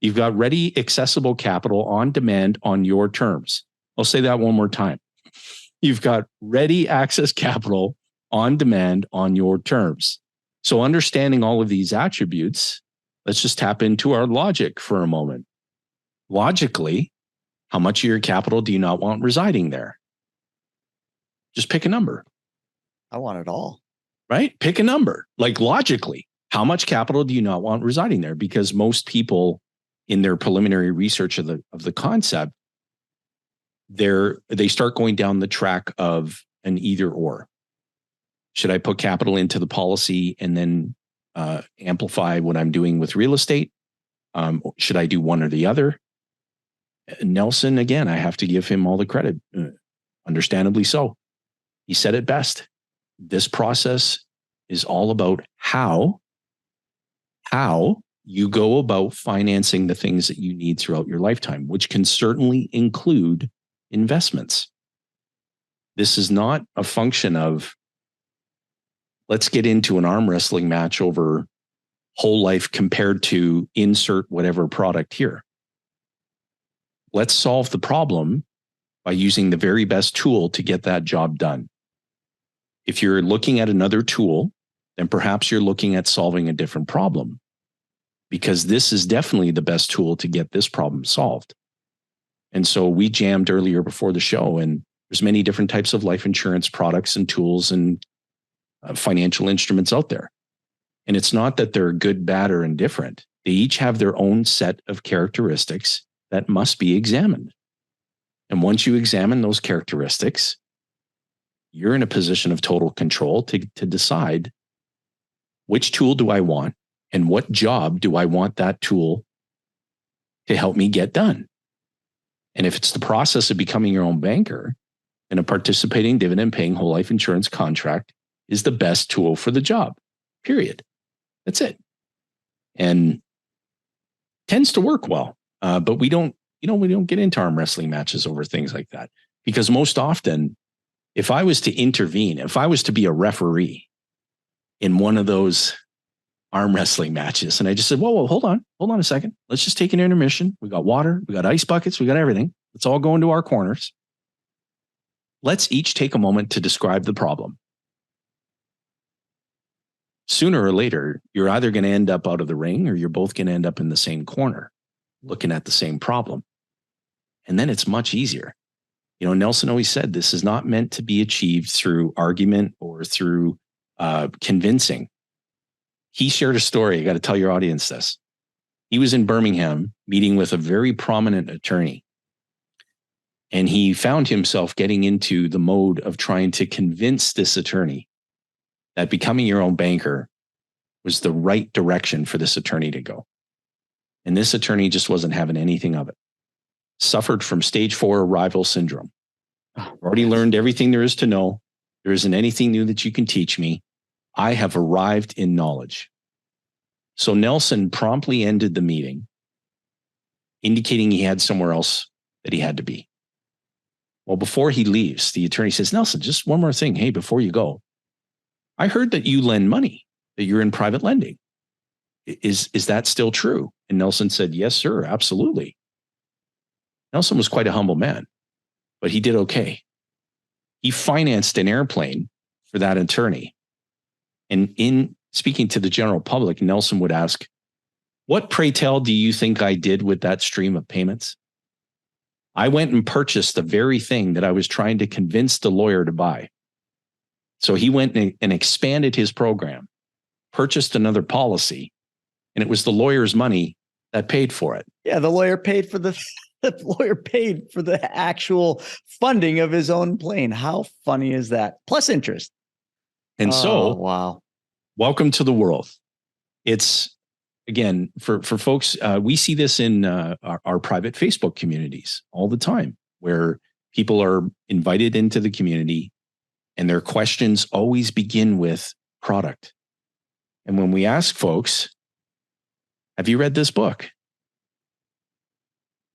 You've got ready, accessible capital on demand on your terms. I'll say that one more time. You've got ready access capital on demand on your terms. So understanding all of these attributes, let's just tap into our logic for a moment. Logically, how much of your capital do you not want residing there? Just pick a number. I want it all. Right? Pick a number. Like logically, how much capital do you not want residing there? Because most people in their preliminary research of the concept, they start going down the track of an either or. Should I put capital into the policy and then amplify what I'm doing with real estate? Should I do one or the other? Nelson, again, I have to give him all the credit. Understandably so. He said it best. This process is all about how you go about financing the things that you need throughout your lifetime, which can certainly include investments. This is not a function of, let's get into an arm wrestling match over whole life compared to insert whatever product here. Let's solve the problem by using the very best tool to get that job done. If you're looking at another tool, then perhaps you're looking at solving a different problem, because this is definitely the best tool to get this problem solved. And so we jammed earlier before the show, and there's many different types of life insurance products and tools and financial instruments out there. And it's not that they're good, bad, or indifferent. They each have their own set of characteristics that must be examined. And once you examine those characteristics, you're in a position of total control to decide which tool do I want and what job do I want that tool to help me get done. And if it's the process of becoming your own banker, then a participating dividend paying whole life insurance contract is the best tool for the job, period. That's it. And tends to work well. But we don't get into arm wrestling matches over things like that, because most often, if I was to intervene, if I was to be a referee in one of those arm wrestling matches, and I just said, whoa, hold on a second. Let's just take an intermission. We got water, we got ice buckets, we got everything. Let's all go into our corners. Let's each take a moment to describe the problem. Sooner or later, you're either going to end up out of the ring or you're both going to end up in the same corner looking at the same problem. And then it's much easier. You know, Nelson always said this is not meant to be achieved through argument or through convincing. He shared a story. I got to tell your audience this. He was in Birmingham meeting with a very prominent attorney. And he found himself getting into the mode of trying to convince this attorney that becoming your own banker was the right direction for this attorney to go. And this attorney just wasn't having anything of it. Suffered from stage 4 arrival syndrome. Already learned everything there is to know. There isn't anything new that you can teach me. I have arrived in knowledge. So Nelson promptly ended the meeting, indicating he had somewhere else that he had to be. Well, before he leaves, the attorney says, Nelson, just one more thing. Hey, before you go, I heard that you lend money, that you're in private lending. Is that still true? And Nelson said, yes, sir, absolutely. Nelson was quite a humble man, but he did okay. He financed an airplane for that attorney. And in speaking to the general public, Nelson would ask, what, pray tell, do you think I did with that stream of payments? I went and purchased the very thing that I was trying to convince the lawyer to buy. So he went and expanded his program, purchased another policy, and it was the lawyer's money that paid for it. Yeah, the lawyer paid for the actual funding of his own plane. How funny is that? Plus interest. And so, wow. Welcome to the world. It's, again, for folks, we see this in our private Facebook communities all the time, where people are invited into the community and their questions always begin with product. And when we ask folks, have you read this book?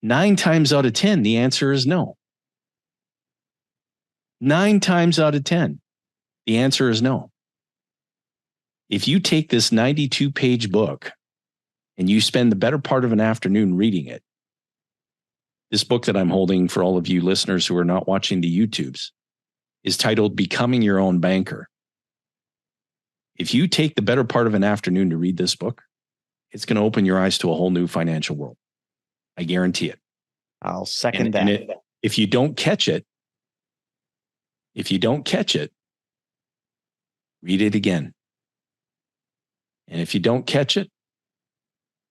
9 times out of 10, the answer is no. 9 times out of 10, the answer is no. If you take this 92-page book and you spend the better part of an afternoon reading it. This book that I'm holding for all of you listeners who are not watching the YouTubes is titled Becoming Your Own Banker. If you take the better part of an afternoon to read this book, it's going to open your eyes to a whole new financial world. I guarantee it. I'll second that. And if you don't catch it, read it again. And if you don't catch it,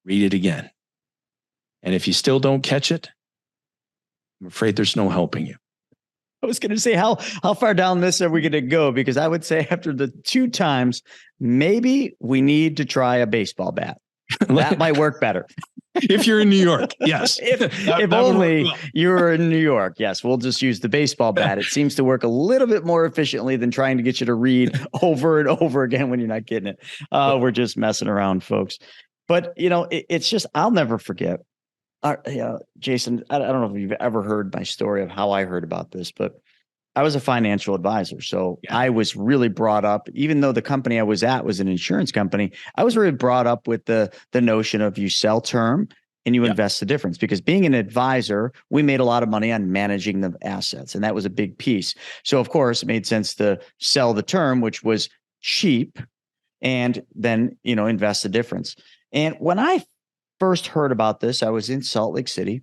read it again. And if you still don't catch it, I'm afraid there's no helping you. I was going to say, how far down this are we going to go? Because I would say after the 2 times, maybe we need to try a baseball bat. That might work better. If you're in New York, yes. If only you were in New York, yes. We'll just use the baseball bat. It seems to work a little bit more efficiently than trying to get you to read over and over again when you're not getting it. We're just messing around, folks. But, it's just, I'll never forget. Jayson, I don't know if you've ever heard my story of how I heard about this, but I was a financial advisor. So I was really brought up, even though the company I was at was an insurance company, I was really brought up with the notion of you sell term and you invest the difference, because being an advisor, we made a lot of money on managing the assets. And that was a big piece. So of course it made sense to sell the term, which was cheap, and then, invest the difference. And when I first heard about this, I was in Salt Lake City.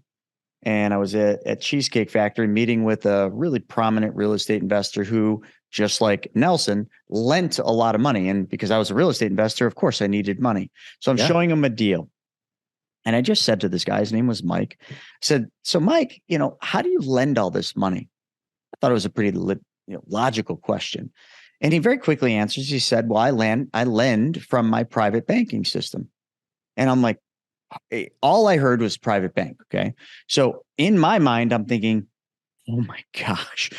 And I was at Cheesecake Factory meeting with a really prominent real estate investor who, just like Nelson, lent a lot of money. And because I was a real estate investor, of course, I needed money. So I'm showing him a deal. And I just said to this guy, his name was Mike, I said, so Mike, how do you lend all this money? I thought it was a pretty logical question. And he very quickly answers. He said, well, I lend from my private banking system. And I'm like, all I heard was private bank. Okay. So in my mind, I'm thinking, oh my gosh,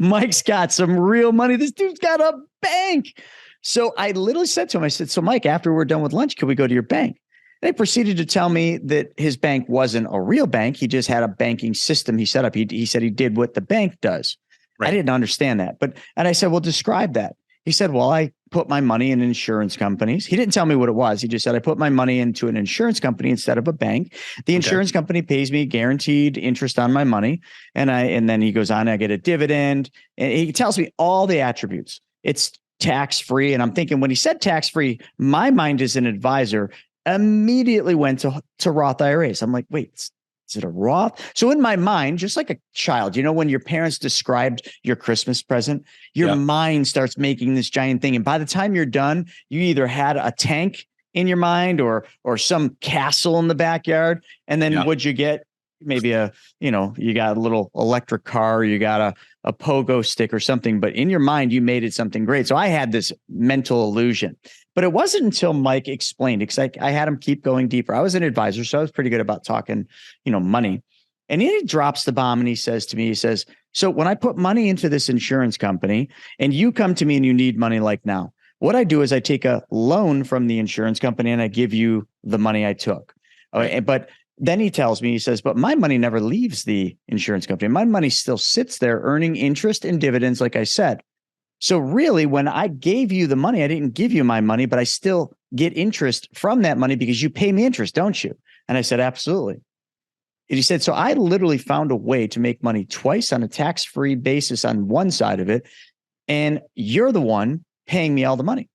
Mike's got some real money. This dude's got a bank. So I literally said to him, I said, so Mike, after we're done with lunch, can we go to your bank? And he proceeded to tell me that his bank wasn't a real bank. He just had a banking system he set up. He said he did what the bank does. Right. I didn't understand that. And I said, well, describe that. He said, well, I put my money in insurance companies. He didn't tell me what it was. He just said, I put my money into an insurance company instead of a bank. The insurance company pays me guaranteed interest on my money. And then he goes on, I get a dividend. And he tells me all the attributes. It's tax-free. And I'm thinking, when he said tax-free, my mind as an advisor immediately went to Roth IRAs. I'm like, wait, is it a Roth? So in my mind, just like a child, when your parents described your Christmas present, your mind starts making this giant thing. And by the time you're done, you either had a tank in your mind or some castle in the backyard. And then what'd you get? Maybe you got a little electric car, you got a pogo stick or something, but in your mind, you made it something great. So I had this mental illusion. But it wasn't until Mike explained, because I had him keep going deeper. I was an advisor, so I was pretty good about talking, money. And he drops the bomb and he says to me, so when I put money into this insurance company and you come to me and you need money like now, what I do is I take a loan from the insurance company and I give you the money I took. Okay, but then he tells me, he says, but my money never leaves the insurance company. My money still sits there earning interest and dividends, like I said. So really, when I gave you the money, I didn't give you my money, but I still get interest from that money because you pay me interest, don't you? And I said, absolutely. And he said, so I literally found a way to make money twice on a tax-free basis on one side of it. And you're the one paying me all the money.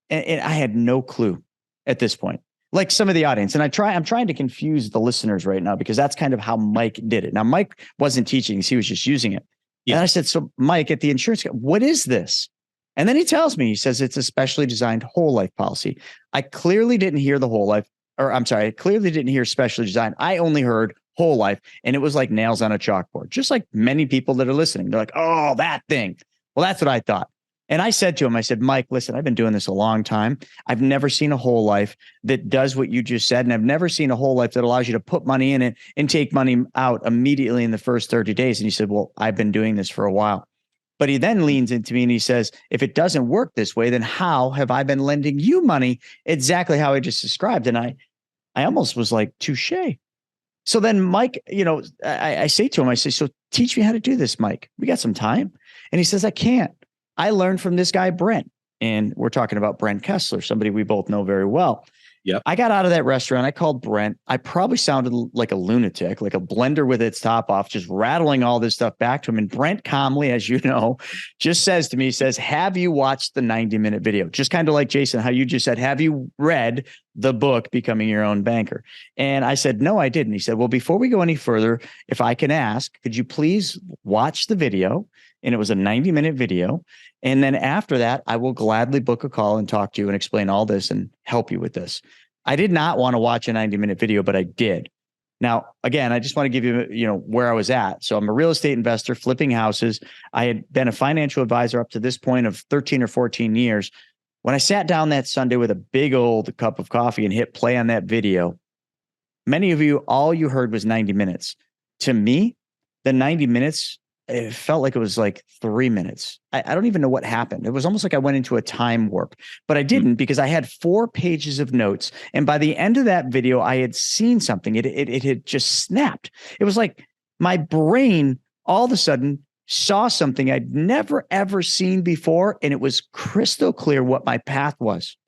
And I had no clue at this point, like some of the audience. And I'm trying to confuse the listeners right now, because that's kind of how Mike did it. Now, Mike wasn't teaching, he was just using it. Yeah. And I said, so Mike, at the insurance company, what is this? And then he tells me, he says, it's a specially designed whole life policy. I clearly didn't hear the whole life, I clearly didn't hear specially designed. I only heard whole life. And it was like nails on a chalkboard, just like many people that are listening. They're like, oh, that thing. Well, that's what I thought. And I said to him, I said, Mike, listen, I've been doing this a long time. I've never seen a whole life that does what you just said. And I've never seen a whole life that allows you to put money in it and take money out immediately in the first 30 days. And he said, well, I've been doing this for a while. But he then leans into me and he says, if it doesn't work this way, then how have I been lending you money exactly how I just described? And I almost was like, touche. So then Mike, I say to him, I say, so teach me how to do this, Mike. We got some time. And he says, I can't. I learned from this guy, Brent. And we're talking about Brent Kessler, somebody we both know very well. Yep. I got out of that restaurant. I called Brent. I probably sounded like a lunatic, like a blender with its top off, just rattling all this stuff back to him. And Brent calmly, as you know, just says to me, have you watched the 90-minute video? Just kind of like Jayson, how you just said, have you read the book, Becoming Your Own Banker? And I said, no, I didn't. He said, well, before we go any further, if I can ask, could you please watch the video? And it was a 90-minute video. And then after that, I will gladly book a call and talk to you and explain all this and help you with this. I did not want to watch a 90-minute video, but I did. Now, again, I just want to give you, where I was at. So I'm a real estate investor flipping houses. I had been a financial advisor up to this point of 13 or 14 years. When I sat down that Sunday with a big old cup of coffee and hit play on that video, many of you, all you heard was 90 minutes. To me, the 90 minutes, it felt like it was like 3 minutes. I don't even know what happened. It was almost like I went into a time warp, but I didn't, because I had 4 pages of notes. And by the end of that video, I had seen something. It had just snapped. It was like my brain all of a sudden saw something I'd never, ever seen before. And it was crystal clear what my path was.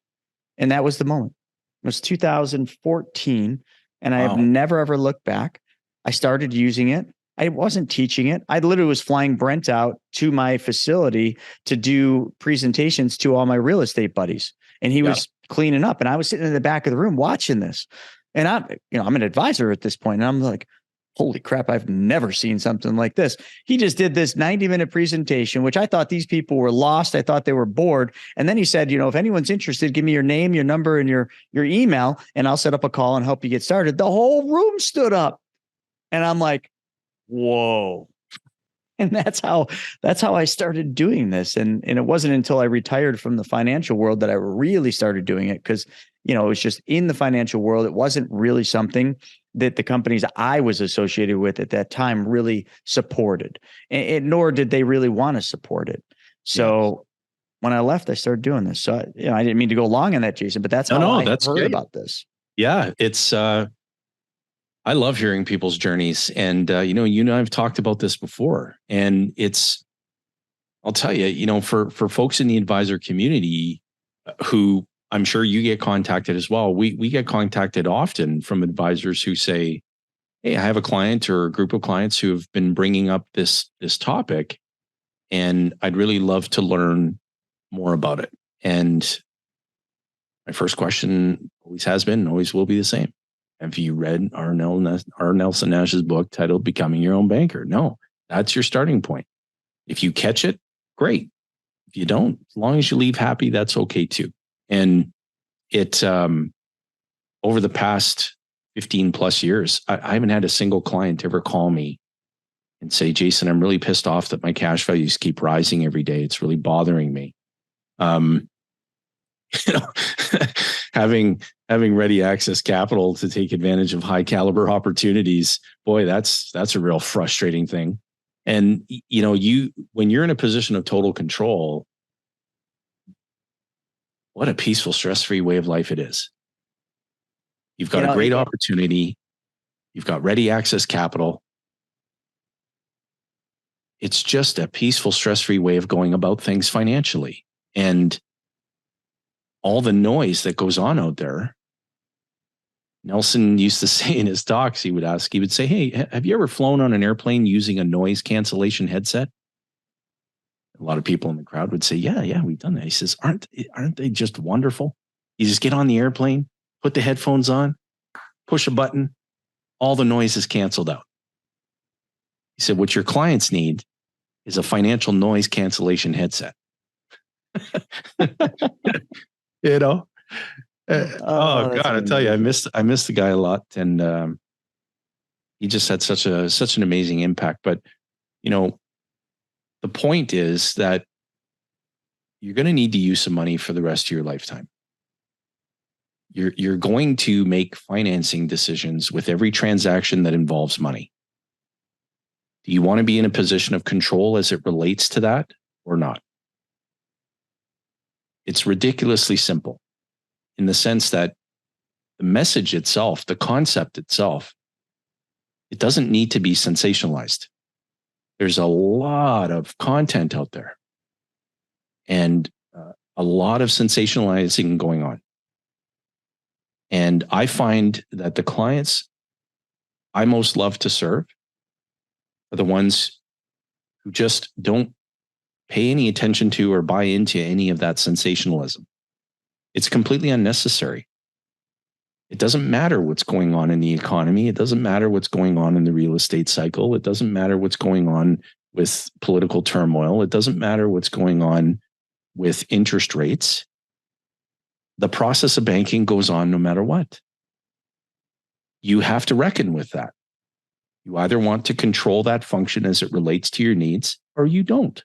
And that was the moment. It was 2014. And I have never, ever looked back. I started using it. I wasn't teaching it. I literally was flying Brent out to my facility to do presentations to all my real estate buddies. And he was cleaning up, and I was sitting in the back of the room watching this. And I'm an advisor at this point, and I'm like, holy crap, I've never seen something like this. He just did this 90-minute presentation, which I thought these people were lost. I thought they were bored. And then he said, if anyone's interested, give me your name, your number, and your email, and I'll set up a call and help you get started. The whole room stood up. And I'm like, whoa. And that's how I started doing this. And it wasn't until I retired from the financial world that I really started doing it, because, it was just in the financial world. It wasn't really something that the companies I was associated with at that time really supported, and nor did they really want to support it. So when I left, I started doing this. So, I didn't mean to go long on that, Jayson, but that's how I heard about this. Yeah. It's, I love hearing people's journeys, and you and I have talked about this before, and I'll tell you, for folks in the advisor community who I'm sure you get contacted as well. We get contacted often from advisors who say, hey, I have a client or a group of clients who have been bringing up this topic, and I'd really love to learn more about it. And my first question always has been and always will be the same. Have you read R. Nelson Nash's book titled Becoming Your Own Banker? No, that's your starting point. If you catch it, great. If you don't, as long as you leave happy, that's okay too. And it, over the past 15 plus years, I haven't had a single client ever call me and say, Jayson, I'm really pissed off that my cash values keep rising every day. It's really bothering me. Having ready access capital to take advantage of high caliber opportunities, boy, that's a real frustrating thing. And when you're in a position of total control, what a peaceful, stress-free way of life it is. You've got a great opportunity. You've got ready access capital. It's just a peaceful, stress-free way of going about things financially. And all the noise that goes on out there. Nelson used to say in his talks, he would say, hey, have you ever flown on an airplane using a noise cancellation headset? A lot of people in the crowd would say, yeah, we've done that. He says, aren't they just wonderful? You just get on the airplane, put the headphones on, push a button, all the noise is canceled out. He said, what your clients need is a financial noise cancellation headset. Oh God, I tell you, I miss the guy a lot, and he just had such an amazing impact. But the point is that you're going to need to use some money for the rest of your lifetime. You're going to make financing decisions with every transaction that involves money. Do you want to be in a position of control as it relates to that or not? It's ridiculously simple in the sense that the message itself, the concept itself, it doesn't need to be sensationalized. There's a lot of content out there and a lot of sensationalizing going on. And I find that the clients I most love to serve are the ones who just don't pay any attention to or buy into any of that sensationalism. It's completely unnecessary. It doesn't matter what's going on in the economy. It doesn't matter what's going on in the real estate cycle. It doesn't matter what's going on with political turmoil. It doesn't matter what's going on with interest rates. The process of banking goes on no matter what. You have to reckon with that. You either want to control that function as it relates to your needs or you don't.